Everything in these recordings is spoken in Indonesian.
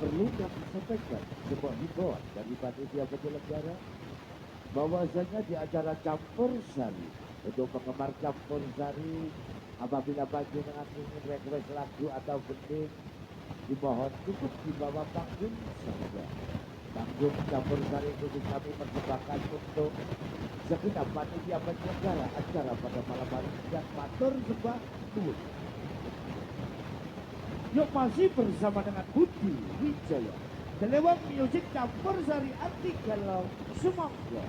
perlu kami sampaikan sebuah himbauan dari panitia penyelenggara bahwasanya di acara campur sari untuk penggemar campur sari apabila panjenengan ingin request lagu atau bening dimohon cukup di bawah panggung saja. Panggung campur sari itu kami persembahkan untuk segenap panitia penyelenggara acara pada malam hari dan matur sembah nuwun. Yuk masih bersama dengan Budi Wijaya Delewang Music Campur Sari Anti Galau Semangga.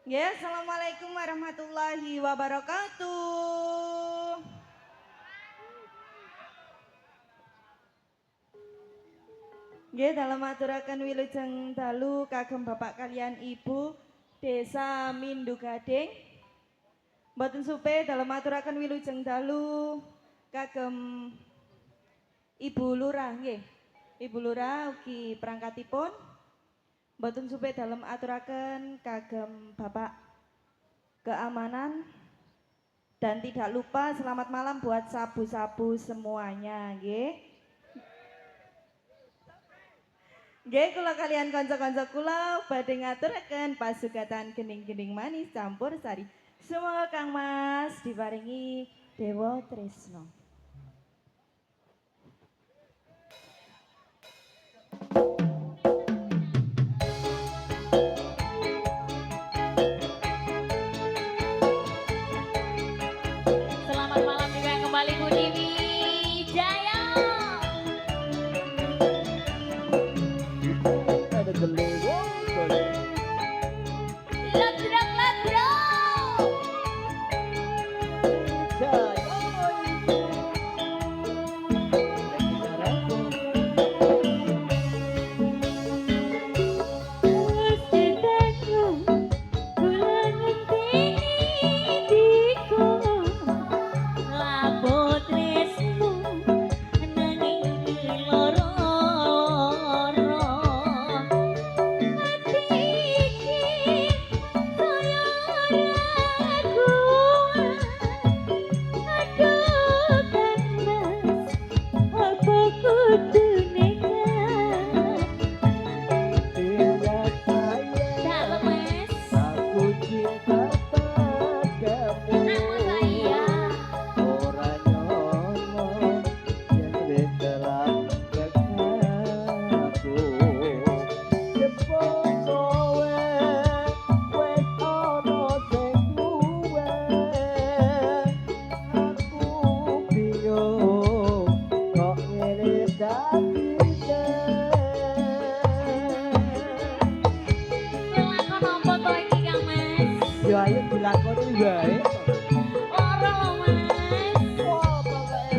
Ya, assalamualaikum warahmatullahi wabarakatuh. Nggih, dalam aturaken wilujeng dalu kagem Bapak kalian Ibu Desa Mindu Gading. Mboten supe dalam aturaken wilujeng dalu kagem Ibu Lurah nggih. Ibu Lurah ugi perangkatipun. Mboten supe dalam aturaken kagem Bapak keamanan dan tidak lupa selamat malam buat sabu-sabu semuanya nggih. Nggih kula kalian kanca-kanca kula badhe ngaturaken pasugatan gening-gening manis campur sari. Semoga Kang Mas diparingi dewa tresno. Selamat malam juga kembali Bu Dewi Jaya. Ada gelewong boleh. Ledrak ledrak. Yo ayo dilakoni wae. Ora lho Mas. Wah, pokoke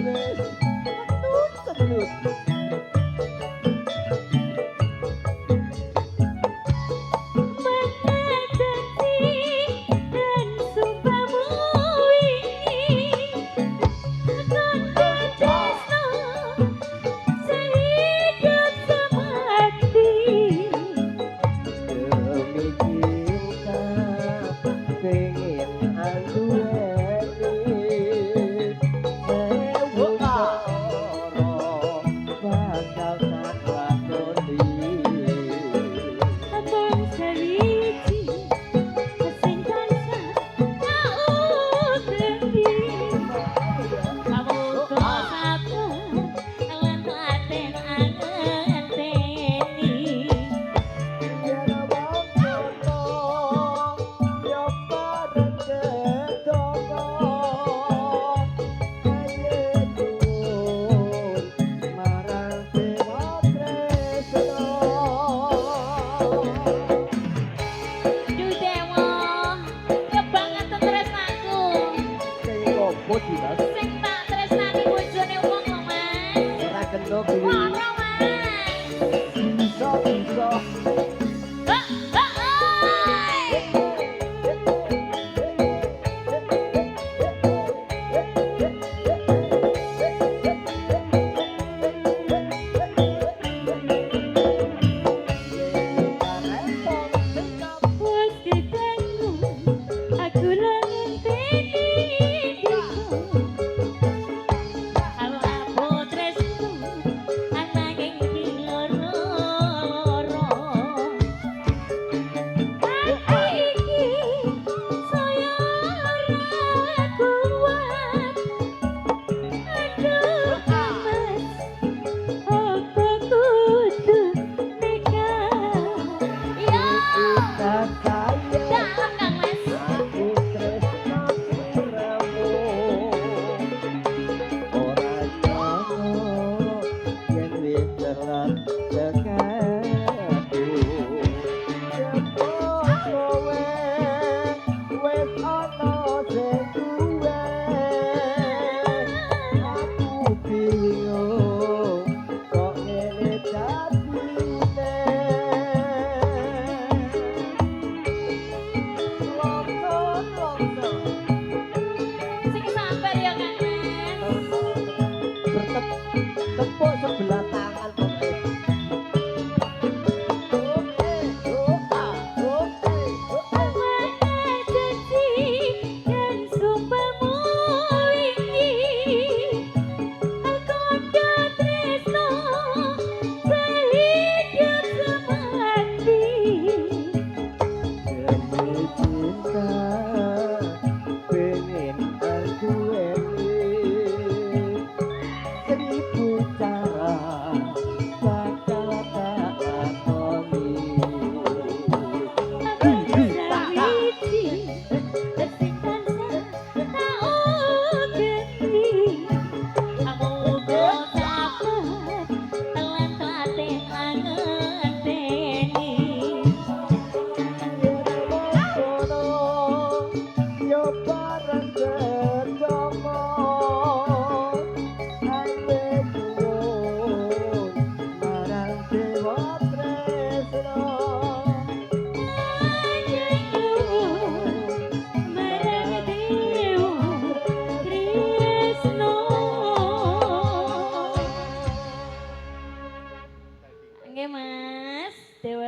wis terus. Demi cinta pengen aku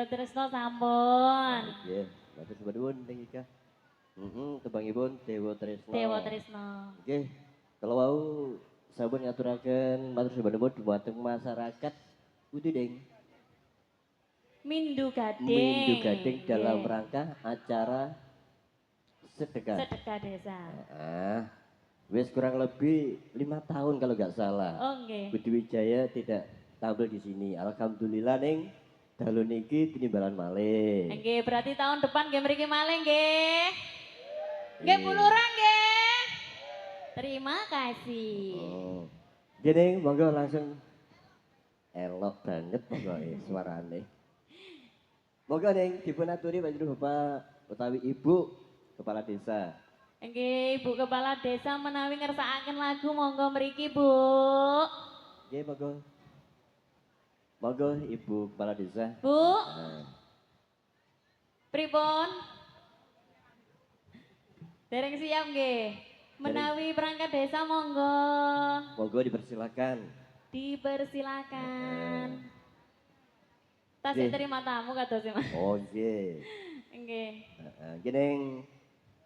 Tresno sampun. Nggih, matur suwun teng Ika. Tebangipun Dewa Tresno. Dewa Tresno. Nggih, kalau wau sampun ngaturaken matur suwun dumateng masyarakat Putih Deng. Mindu Gading. Mindu Gading dalam Nggih. rangka acara sedekah. Sedekah desa. Wis kurang lebih 5 tahun kalau nggak salah. Oh nggih. Budi Wijaya tidak tampil di sini. Alhamdulillah ning dalu niki tinimbalan malih. Nggih, berarti tahun depan nggih mriki malih nggih. Nggih puluran nggih. Terima kasih. Oh. Gini, monggo langsung elok banget pokoknya suarane. Monggo ning dipun aturi Bapak utawi Ibu Kepala Desa. Nggih, Ibu Kepala Desa menawi ngersakaken lagu monggo mriki, Bu. Nggih, monggo. Monggo Ibu Kepala Desa. Bu, Nah, pripun? Dereng siap nggih. Menawi perangkat desa monggo. monggo dipersilakan. Dipersilakan. Tasik Nggih. terima tamu kados Mas. Oh nggih. Nggih. Gini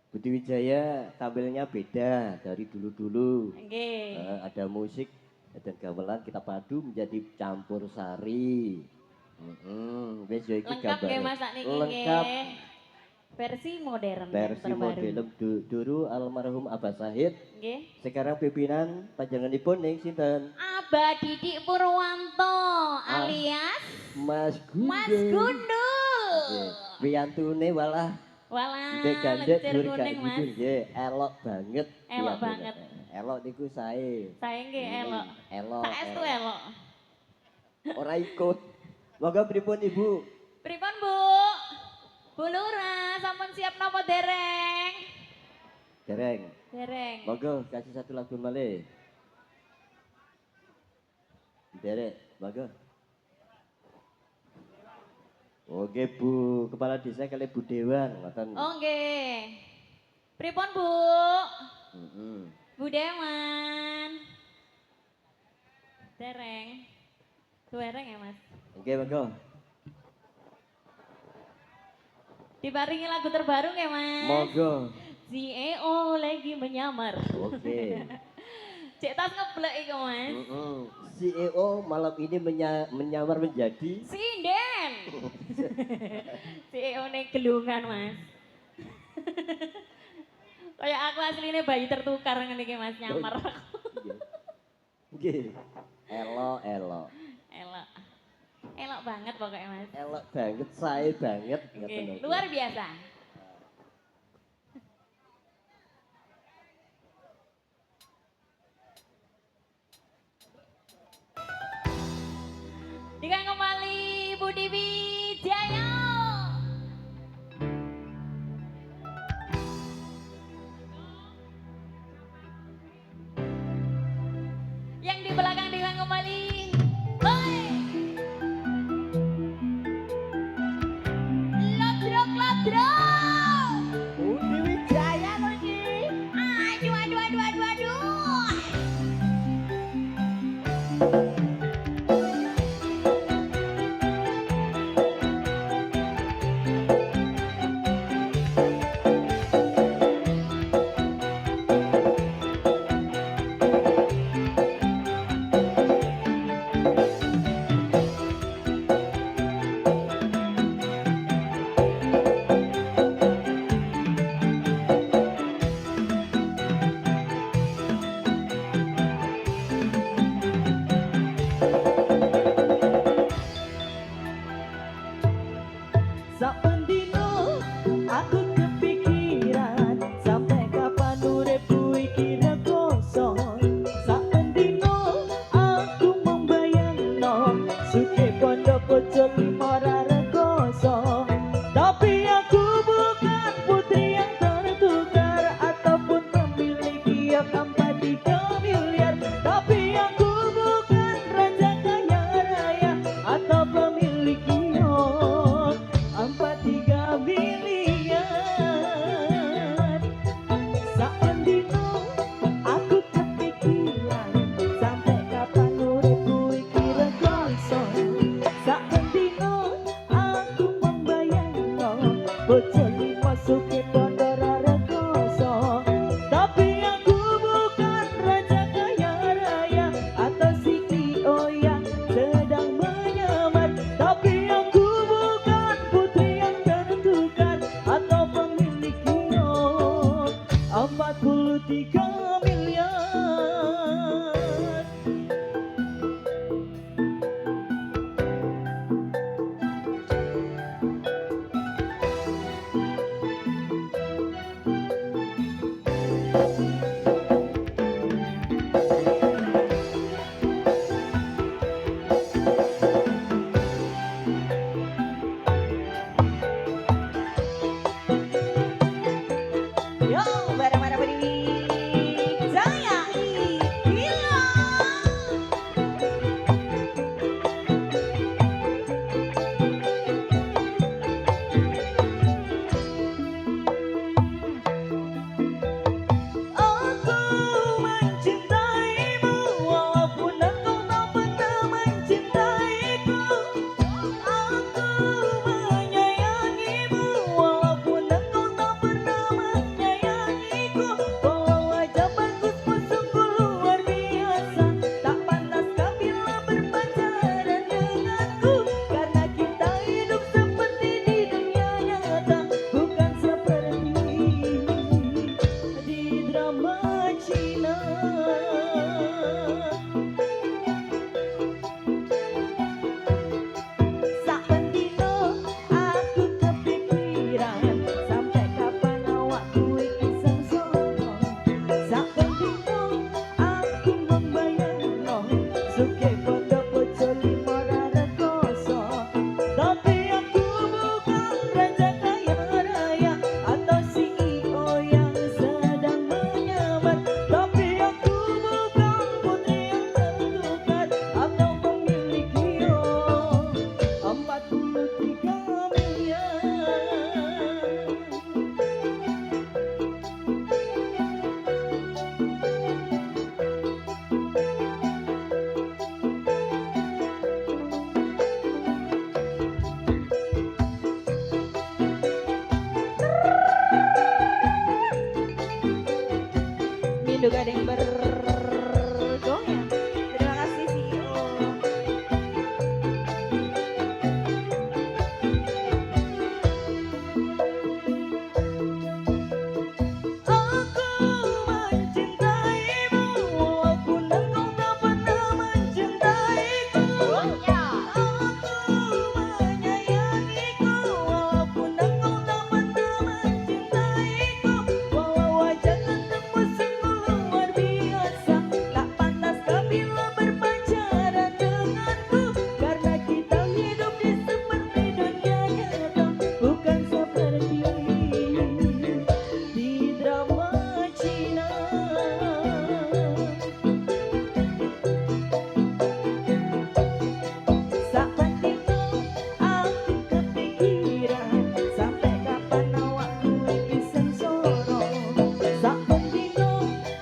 Budi Wijaya tampilnya beda dari dulu-dulu. Nggih. Ada musik dan gamelan kita padu menjadi campur sari. Wis ya iki Lengkap nggih gambare. Mas sakniki Lengkap nggih. Versi modern dan versi terbaru. model dulu almarhum Abah Sahid. Nggih. Sekarang pimpinan panjenenganipun ning sinten? Abah Didik Purwanto alias Mas Gundul. Mas Gundul. Nggih. Piyantune walah Walah, ndek gandek lencer dur kuning gak Mas. jujur nggih, elok banget. Elok piyantune. banget. Elok niku sae. Saya nggih elok. Elok. Saestu elok. elok. Ora ikut. Monggo pripun Ibu? Pripun Bu? Bu Lurah, sampun siap napa dereng? Dereng. Dereng. Monggo kasih satu lagu malih. Derek, monggo. Oke Bu, Kepala Desa kali Bu Dewan, ngoten. Oh nggih. Pripun Bu? Heeh. Bu Dewan. Dereng. Dereng ya Mas. Oke, monggo. Diparingi lagu terbaru nggih Mas? Monggo. CEO lagi menyamar. Oke. Cek tas ngeblek iku Mas. CEO malam ini menyamar menjadi Sinden. CEO ning gelungan Mas. Kayak aku aslinya bayi tertukar ngene iki Mas nyamar. Nggih. Elok, elok. Elok. Elok banget pokoknya Mas. Elok banget, sae banget. Oke, luar biasa. Dikang kembali Budi Wijaya. Yang di belakang dikang kembali. Hoi. Lodrok lodrok. Budi Wijaya lagi. Aduh aduh aduh aduh aduh. Sapendino aku kepikiran sampai kapan uripku iki rekoso. Sapendino aku membayangno suke pondok kocok ora rekoso. Tapi aku bukan putri yang tertukar ataupun memiliki yang 3 miliar. Tapi aku bukan raja kaya raya atau pemilik kios 3 bocah lima suki bandara rekoso. Tapi aku bukan raja kaya raya atau CEO yang sedang menyamar. Tapi aku bukan putri yang tertukar atau pemilik kios 43 miliar. Yo, bareng-bareng berdiri Jaya Gila. Aku mencintaimu walaupun engkau tak pernah mencintaiku. Aku menyayangimu walaupun engkau tak pernah menyayangiku. Walau wajah bagusmu sungguh luar biasa, tak pantas kau bila berpacaran denganku. Karena kita hidup seperti di dunia nyata, bukan seperti di drama Cina. Sakbendino aku kepikiran, sampai kapan awakku iki sengsara. Sakbendino aku membayangno, suke bondo bojo lima rekoso. Tapi aku bukan raja kaya raya atau CEO yang sedang menyamar. Tapi aku bukan putri yang tertukar atau pemilik kios 43 miliar. Mindu gading bergoyang. Terima kasih CEO. Aku mencintaimu walaupun engkau tak pernah mencintaiku. Aku menyayangiku walaupun engkau tak pernah mencintaiku. Walau wajah gantengmu sungguh luar biasa, tak pantas kau bila berpacaran denganku. Karena kita hidup di seperti dunia nyata, bukan seperti di drama Cina. Sakbendino aku kepikiran, sampai kapan awakku iki sengsara. Sakbendino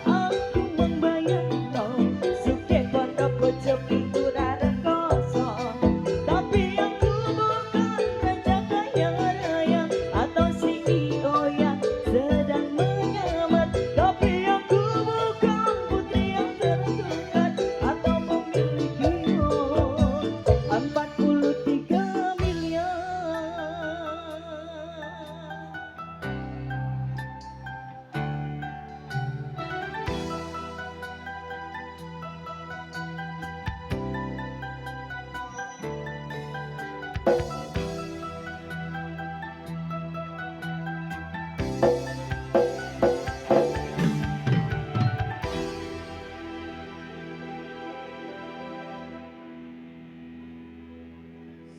aku membayangno, suke bondo bojo pintura rekoso. Tapi aku bukan raja kaya raya atau CEO yang sedang menyamar. Tapi aku bukan putri yang tertukar atau pemilik kios 43 miliar.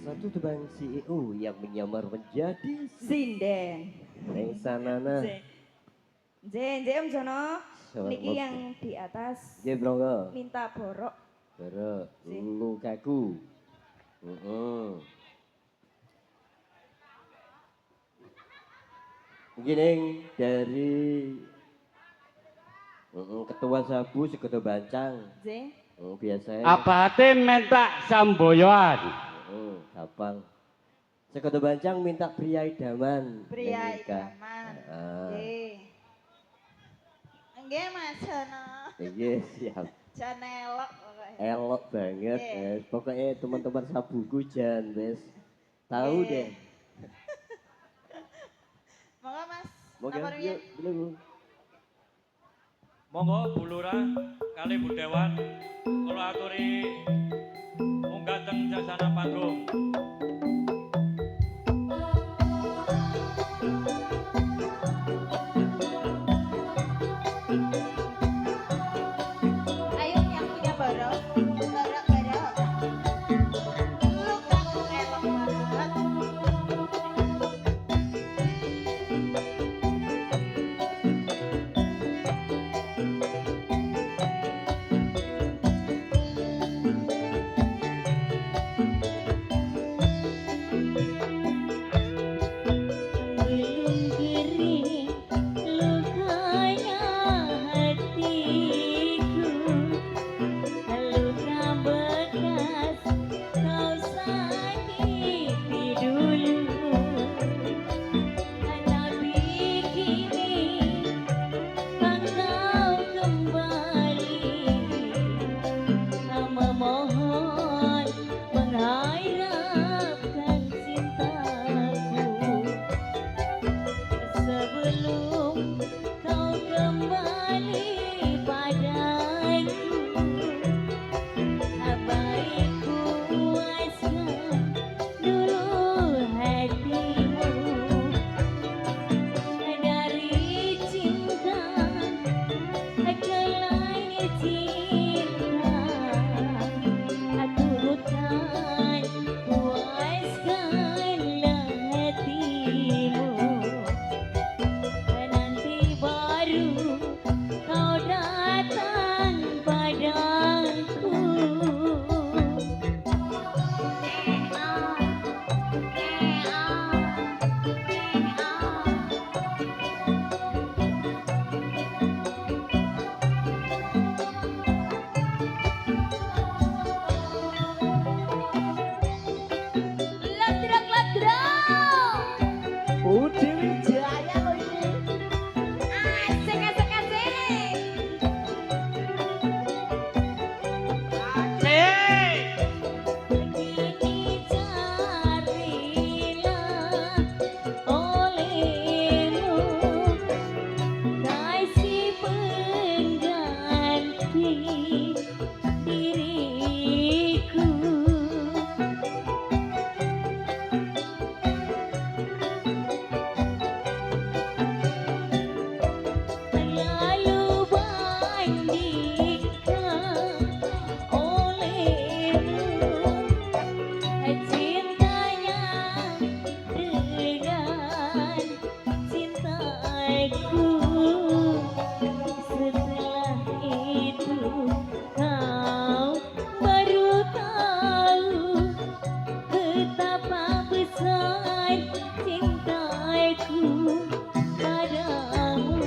Satu tebang CEO yang menyamar menjadi Sinden. Neng sanana. Jen, Om Jono. Selamat Niki malam. yang di atas Ye brongo. minta borok. Bro, Si. lukaku. Gini dari ketua sabu seketua bancang. Jen. Biasanya. Abate minta samboyoan. Gampang. Sekoto Bancang minta pria idaman. Pria Nikah. idaman. Ah. Nggih. Nggih Mas Jono. Iya siap. Jan elok pokoknya. Elok banget. Nggih. Wes. Pokoknya teman-teman sabuku jan wes. Tahu Nggih. deh. Monggo Mas. Monggo Nomor yuk, riyen. dulu. Monggo Bu Lurah kali Bu Dewan kula aturi munggah teng jasana panggung. Ayo yang punya barok. Barok. Lu kamu elok banget. Belum kering lukanya hatiku, luka bekas kau sakiti dulu. Tapi kini kan kau kembali, memohon mengharapkan cintaku. Sebelum kau kembali padaku, baikku puaskan dulu hatimu dari cinta ke lain cinta. Turutkan puaskanlah hatimu. Nanti baru kau datang padaku. Ladrok. Budi Wijaya loh ini. Asik. Kini carilah olehmu kasih pengganti diriku. Lalu bandingkan olehmu cintanya dengan cintaku. Setelah itu kau baru tahu betapa besar cintaku padamu.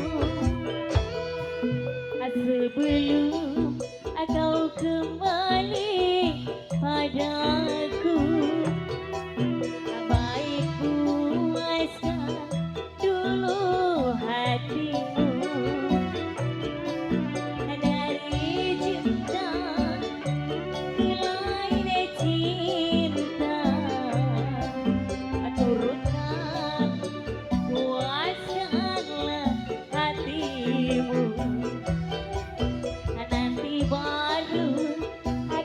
Sebelum kau kembali padaku, baikku puaskan dulu hatimu dari cinta ke lain cinta. Turutkan puaskanlah hatimu. Nanti baru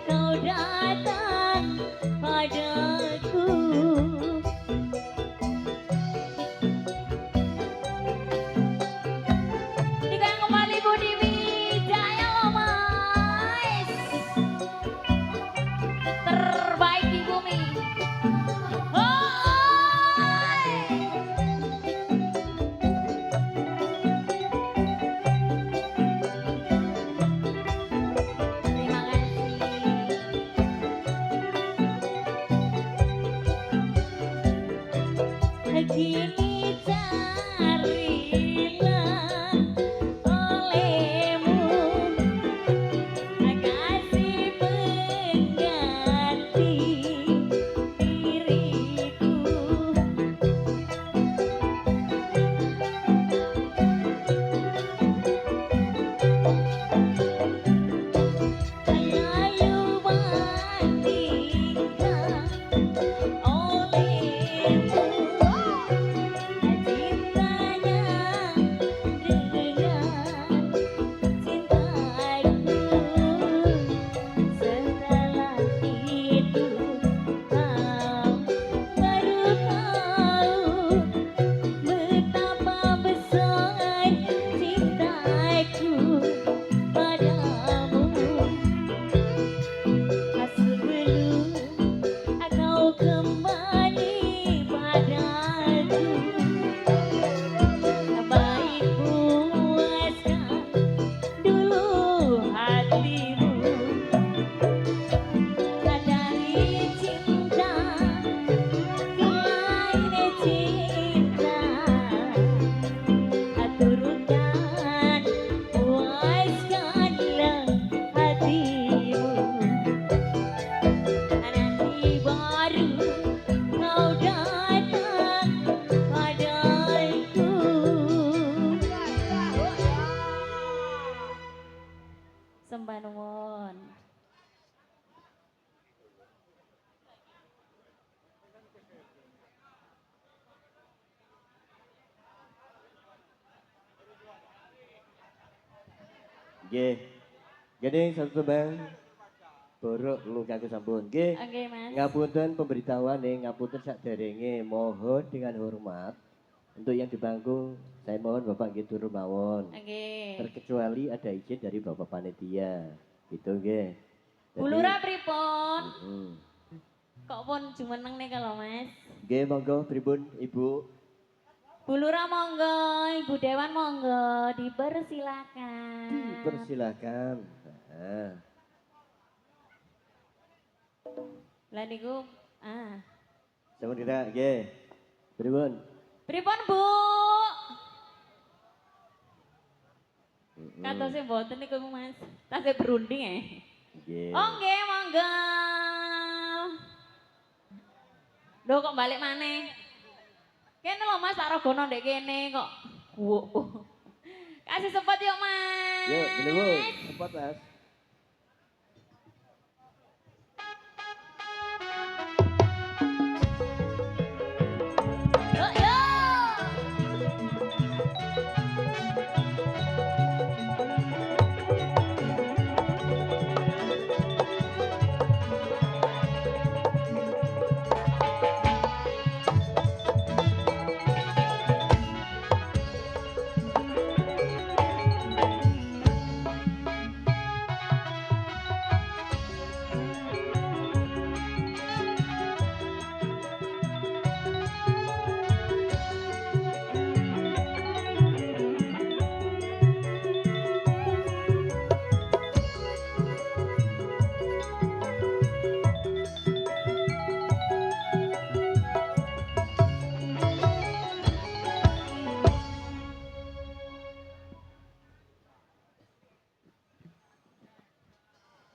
kau datang padaku. Digang kembali Budi Wijaya loh Mas. Terbaik di bumi. Hoi. Terima kasih. Kini carilah olehmu kasih pengganti diriku. Nggih. Gini satu tembang. Borok lukaku sampun. Nggih. Oke, Mas. Ngapunten pemberitahuan nih, ngapunten saderenge. Mohon dengan hormat untuk yang di bangku, saya mohon Bapak nggih turun mawon. Oke. Terkecuali ada izin dari Bapak panitia. Gitu nggih. Jadi- Bulura pripun? Mm-mm. Kok pun jumeneng nih kalau Mas. Nggih monggo pripun Ibu? Bulura monggo, Ibu Dewan monggo, dipersilakan. Persilakan. Nah. Lah niku Sampun kira nggih. Pripun? pripun Bu? Mm-mm. Katose mboten niku Mas. Tasih berunding Nggih. Oh nggih, monggo. Lho kok balik maneh? Kene lho Mas, tak rogono ndek kene kok. Kasih sepot yuk Mas. Yuk, bener Bu. Cepat Mas. Yuk, yuk.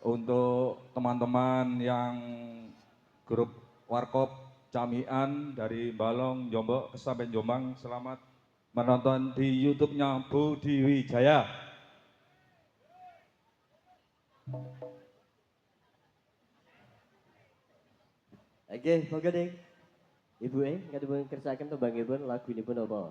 Untuk teman-teman yang grup Warkop Camian dari Balong, Jombok, sampai Jombang, selamat menonton di YouTube-nya Budi Wijaya. Oke, monggo Ding. Ibu ngadepun kersaken tembangipun lagunipun apa?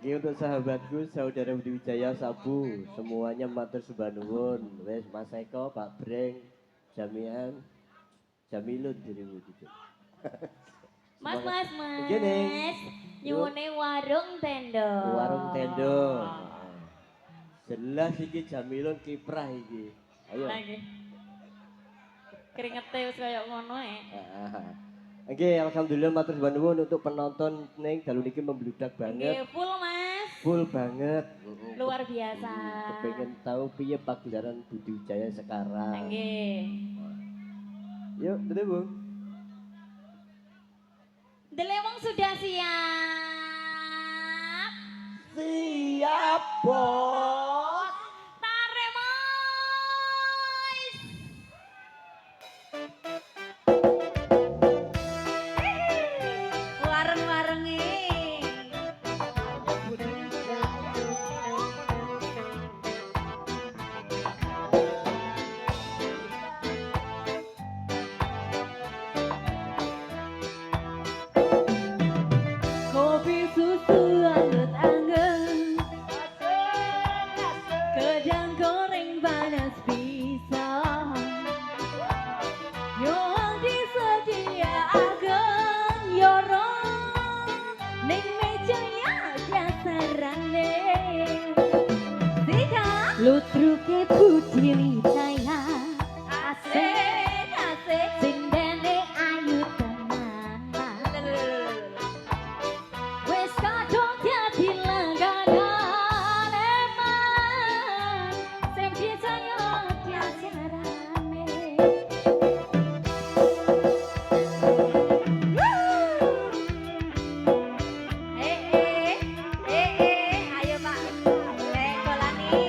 Ini untuk sahabatku, saudara Budi Wijaya Sabu, semuanya matur sembah nuwun. Wes Mas Eko, Pak Breng, Jamian, Jamilun dirimu gitu. Mas, mas, mas. Gini. Nyuwune warung tenda. Warung tendo. Jelas iki Jamilun kiprah iki. Ayo. Lagi. Keringete wis kaya ngono Oke, alhamdulillah matur sembah nuwun untuk penonton ning dalu niki membludak banget. Nggih, full Mas. Full banget. Luar biasa. Kepengen tahu piye pagelaran Budi Wijaya sekarang. Nggih. Yuk, dulu Bu. Delewong sudah siap. Siap, Bos. Tarik, Mas. Wareng-warengi. Kopi susu anget-anget, kedang goreng panas pisang, yang disediakan yorong ning mejanya dasarane. Sika lutruke Budi Wijaya, asik asik sindene ayu tenan. Wes kadung dadi langganan emang sing bisa yo diajarane. Ayo Pak, kolani.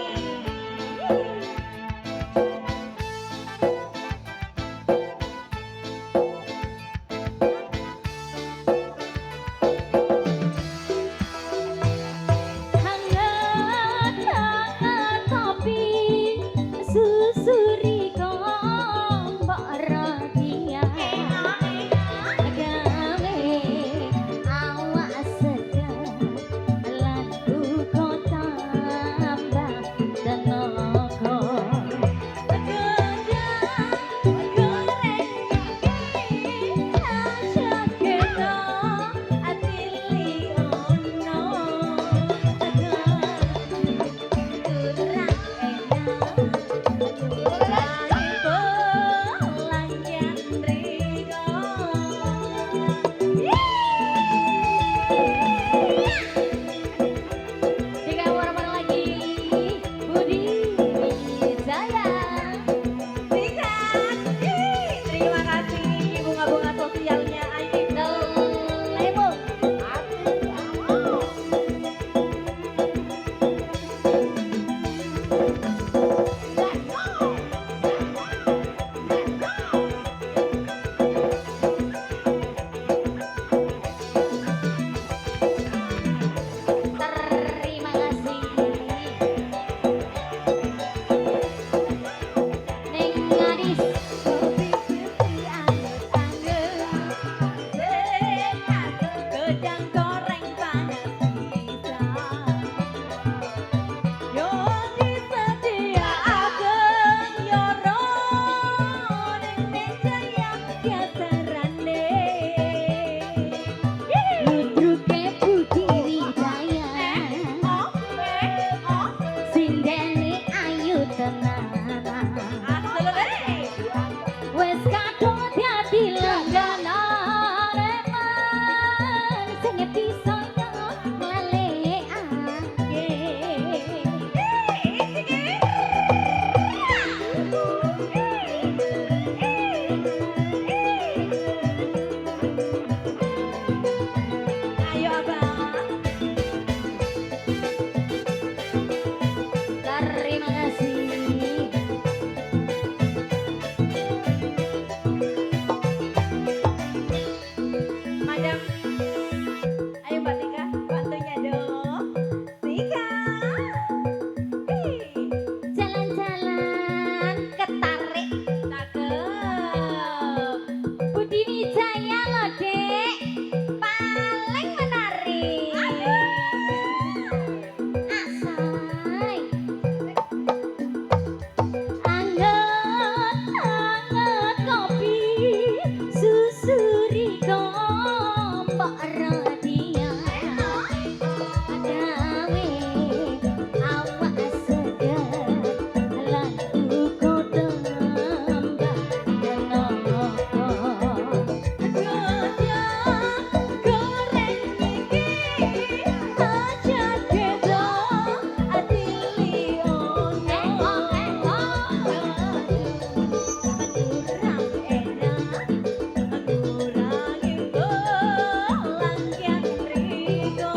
Terima kasih. Neng gadis kopi putih anget-anget, gedang goreng panas bisa. Yo disediaaken yoro ning meja yang biasa rande. Ludruke Budi Wijaya, sindene ayu tenanan. Wes kadung dadi langganan eman, sing bisa nglelekake. Ayo abang. Terima kasih. Madam, ayo Mbak Tika, bantunya dong. Tika, jalan-jalan ketarik, cakep. Budi Wijaya loh dek, paling menarik. Asai. Anget-anget kopi, susuri gombok radia. Gawe awak segar, lan uga tembak tenono. Gedang goreng iki aja kedo adili ono. Kurang enak, kurangi langkian rigo.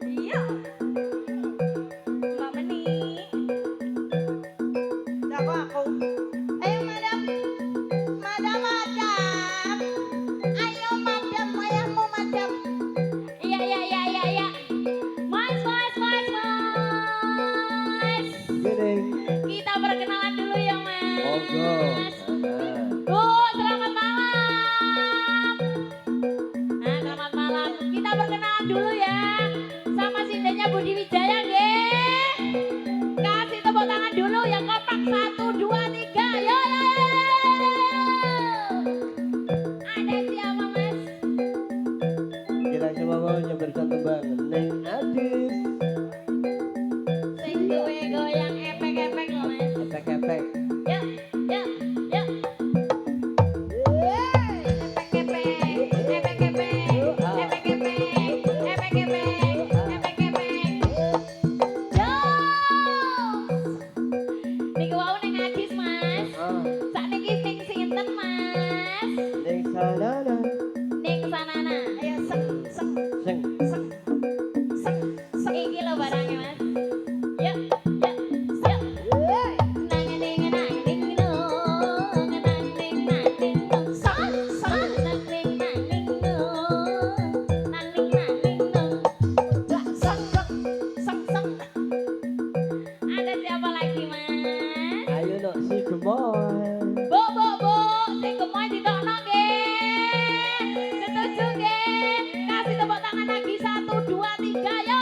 Iya, Mbak Meni. Siapa aku? Ayo madam, madam, madam. Ayo madam, wayahmu madam. Iya, iya, iya, iya, iya. Mas. Gening. Kita perkenalan dulu ya, Mas. Monggo. Bu, selamat malam. Nah, selamat malam. Kita perkenalan dulu ya. Sama sindenya Budi Wijaya, nggih. Kasih tepuk tangan dulu yang kompak. 1, 2, 3. Yo. Ada siapa, Mas? Kita coba mau nyobakan tembang Neng Adis. Sing duwe goyang epek-epek loh, Mas. Efek-efek. Yuk. Niku wau ning Adis, Mas. Ah, Sakniki ning sinten, Mas? Neng Sanana. Ning sanana. Ayo seng. Seng. Iki lho barangnya, Mas. Yuk. Ada siapa lagi, Mas? Ayo no si gemoy. Bu, sing gemoy ditokno nggih. Setuju nggih? Kasih tepuk tangan lagi 1, 2, 3. Yo.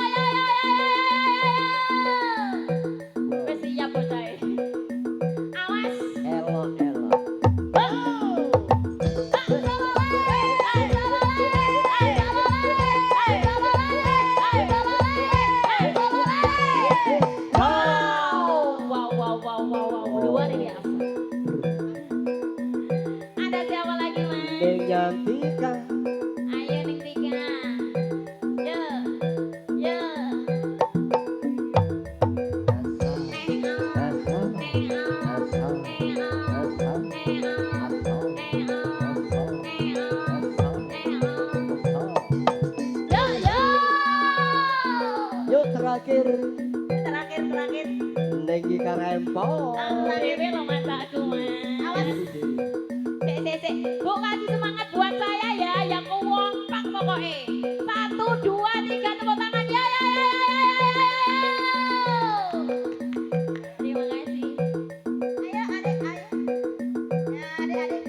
terakhir Terakhir. Nenggi Karempo. Terakhir lo mataku mas. Awas. Sik. Bu kasih semangat buat saya ya, yang kompak pokoknya. 1, 2, 3 tepuk tangan ya. Terima kasih. Ayo adik. Ya adik.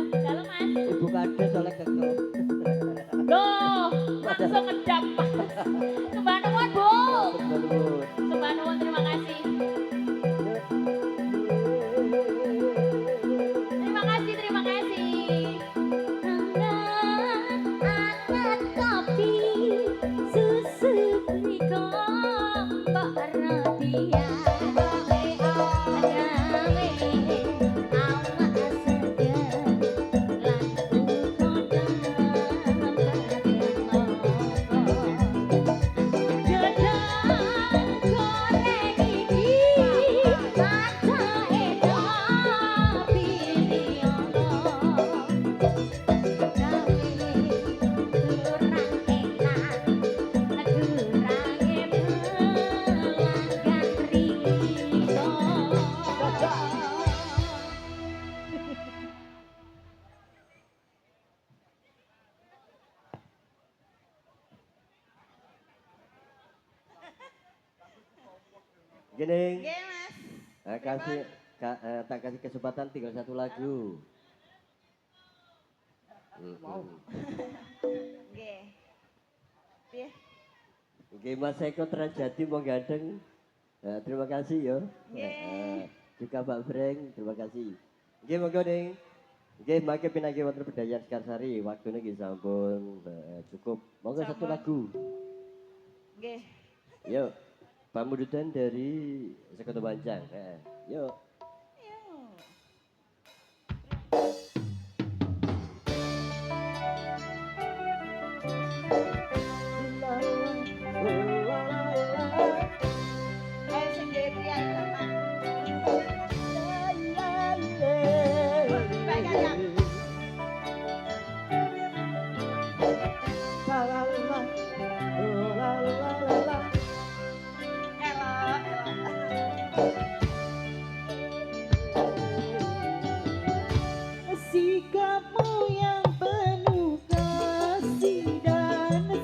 Sudah lo mas. Ibu kades oleh kekel. Loh, langsung ngedap mas. Sembah nuwun bu. Nuwun. Sembah nuwun, terima kasih. Terima kasih. Anget kopi, susu niko, mbak Radia. Gini, Oke mas. tak kasih kesempatan tinggal satu lagu. Oke. Piye? Oke, Mas Eko Terjadi mau gandeng. Terima kasih ya. Juga Mbak Breng, terima kasih. Oke, monggo ning. Oke, mangke pinanggi wonten Bedayan Sekarsari. Waktune nggih sampun cukup. Monggo satu lagu. Oke. Yuk. Pamundutan dari Sekoto Banjang. Yuk. Sikapmu yang penuh kasih dan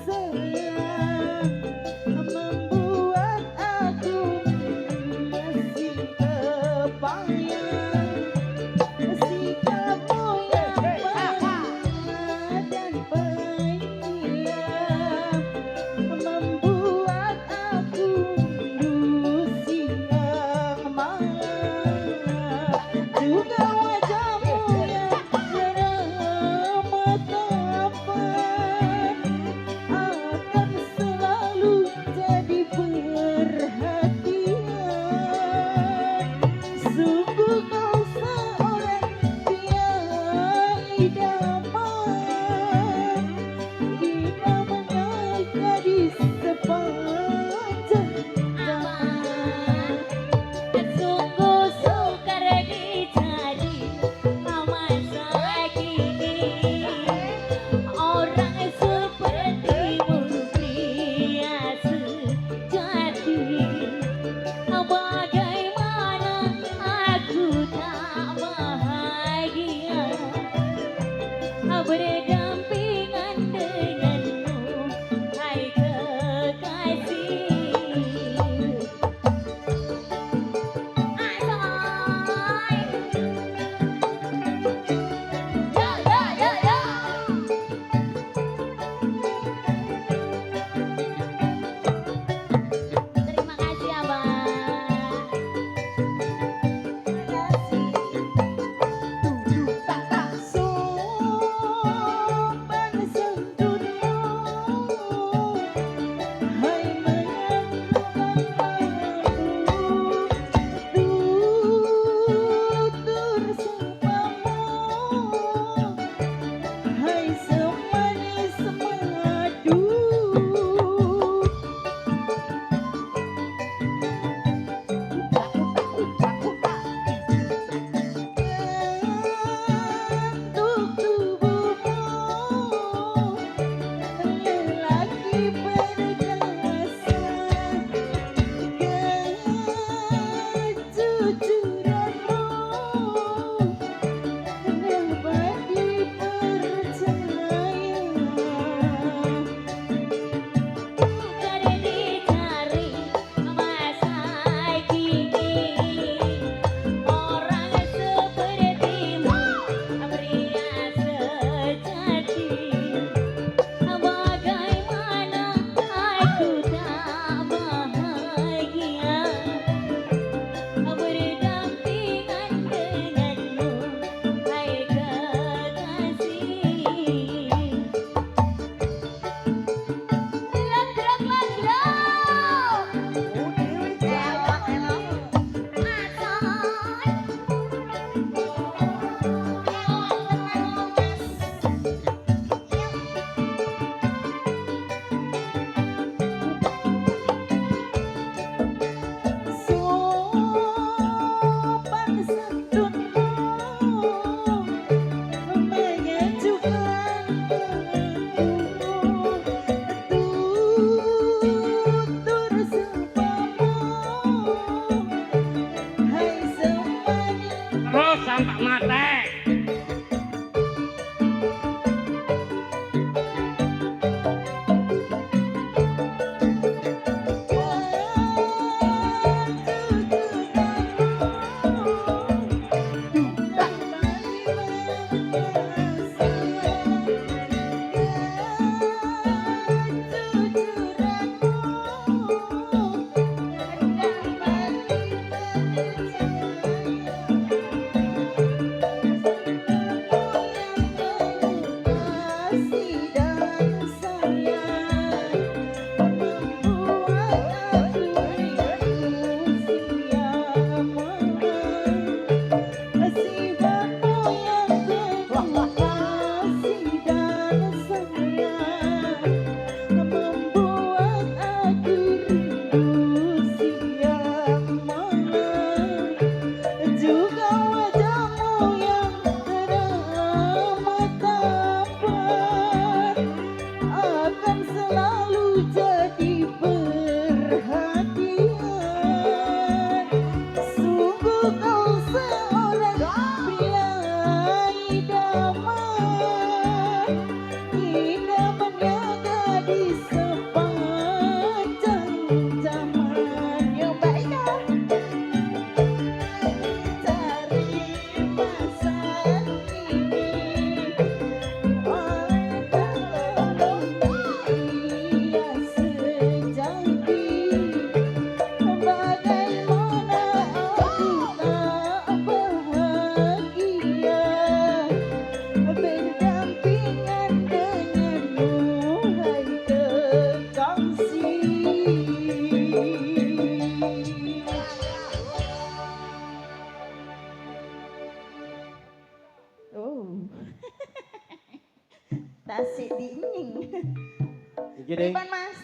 Gini, Pripun Mas?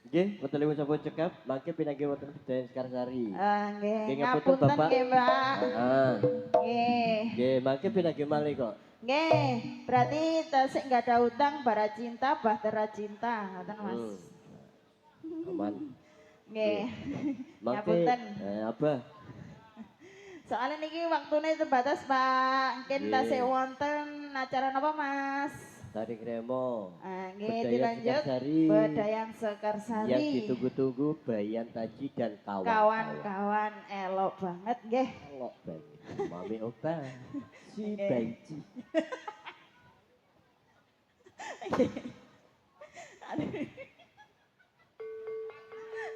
nggih, wonten lewat sapa cekap, mangke pinangge wonten Bedayan Sekarsari. Nggih, Nggih, ngapunten ngapunten, Bapak. nggih, Mbak. Heeh. Nggih. Nggih, mangke pinangge malih kok. Nggih, berarti tasik nggak ada utang, bara cinta, bahtera cinta, ngoten Mas. Aman. Nggih. Mangke Ngapunten. apa? Soalnya niki waktune terbatas, Pak. Mungkin Nggih. tasik wonten acara napa, Mas? Tarik Remo. Nggih, Bedayan dilanjut Sekarsari. Bedayan Sekarsari. Yang ditunggu-tunggu Bayan Taji dan kawan-kawan. Kawan-kawan elok banget nggih. Elok banget. Mami Opa. Si Oke. Banci.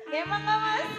Nggih, monggo Mas.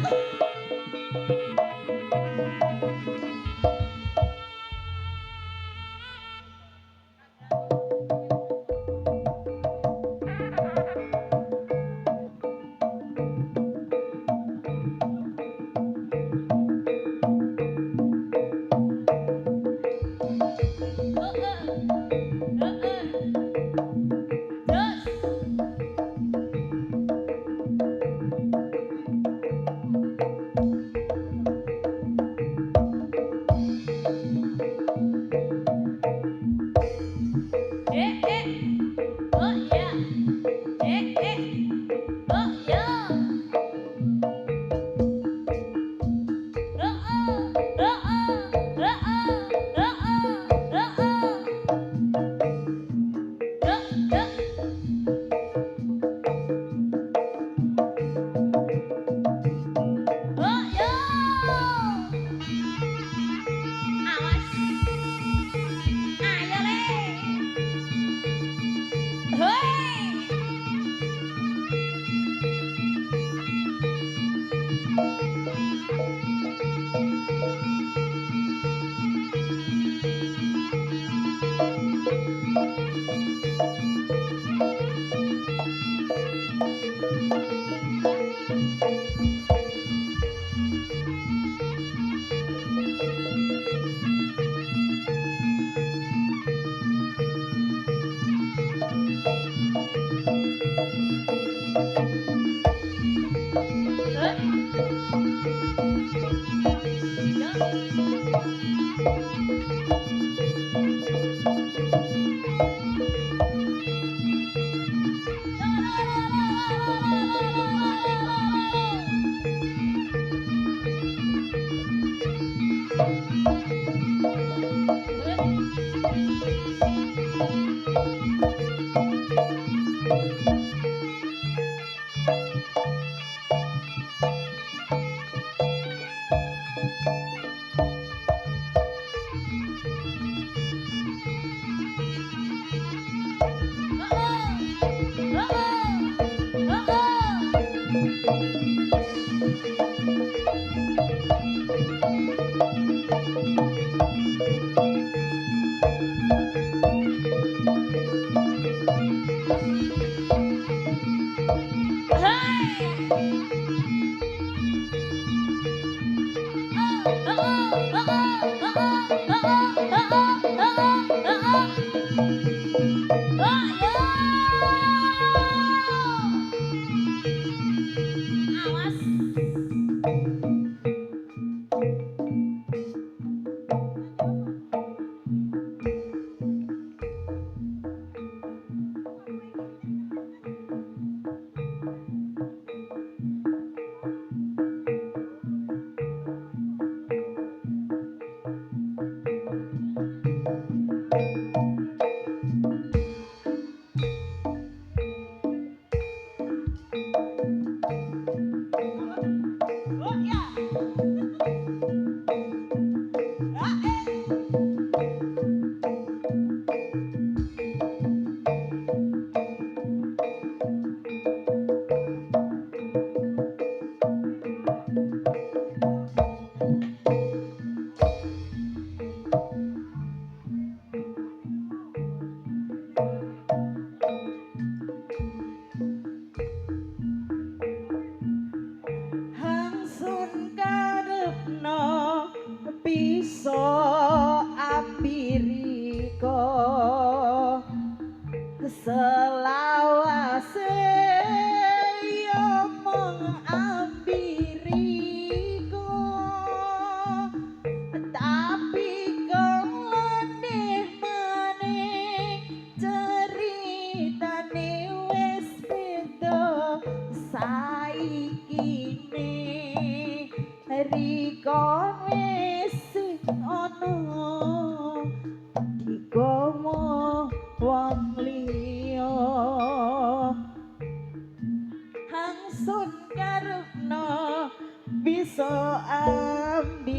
so ambiriko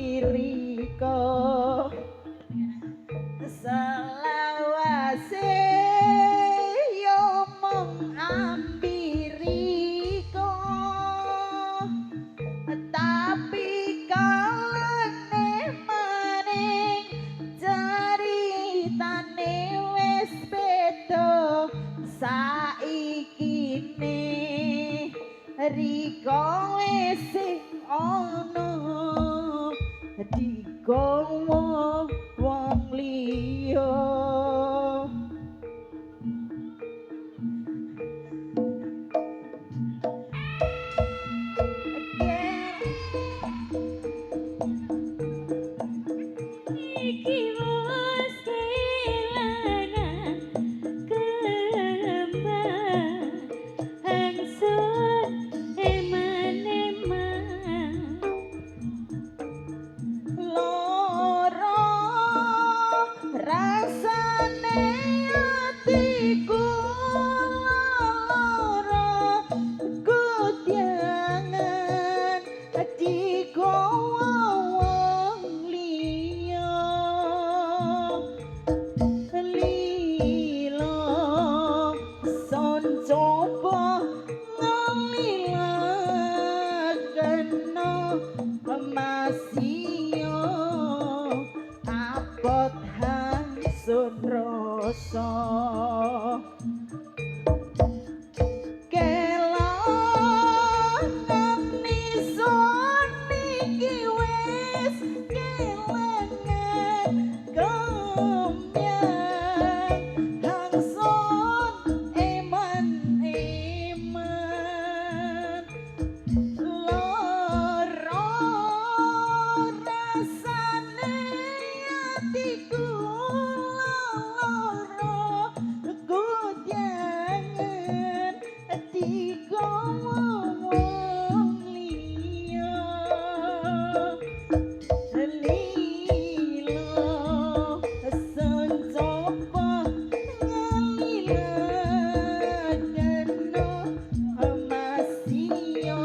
selawase yo mong ambiriko tapi kalane maning ceritane wis beda saikine Riko wis ana digawa wong liya Iki wis kehilangan kembang hangsun eman-eman loro rasane atiku loro kudyangan digawa wong liya lilo son coba ngelilakeno masio abot hangsun rasa kelangan nison iki wis kelangan gomyang hangsun eman-eman loro rasane atiku loro kudyangan digawa wong liya lilo sencoba ngelilakeno masio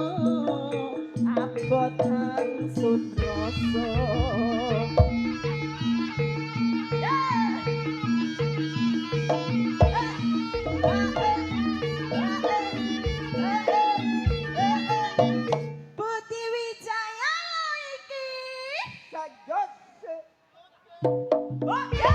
abot hangsun rasa Putih Wijaya iki sajot oh ya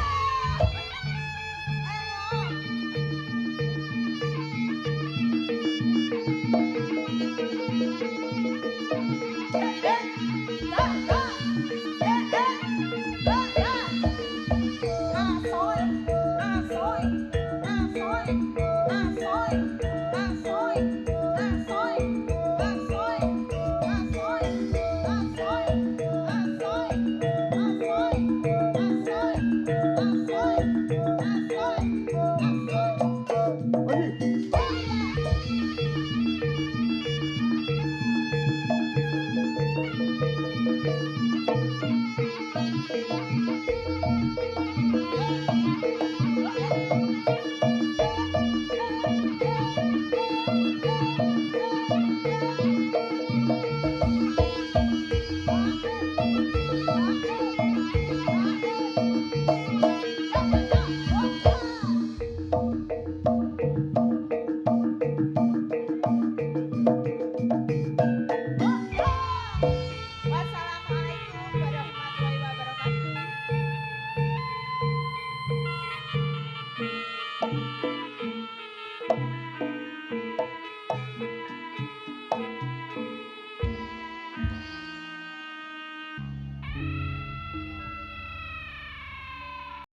What's up?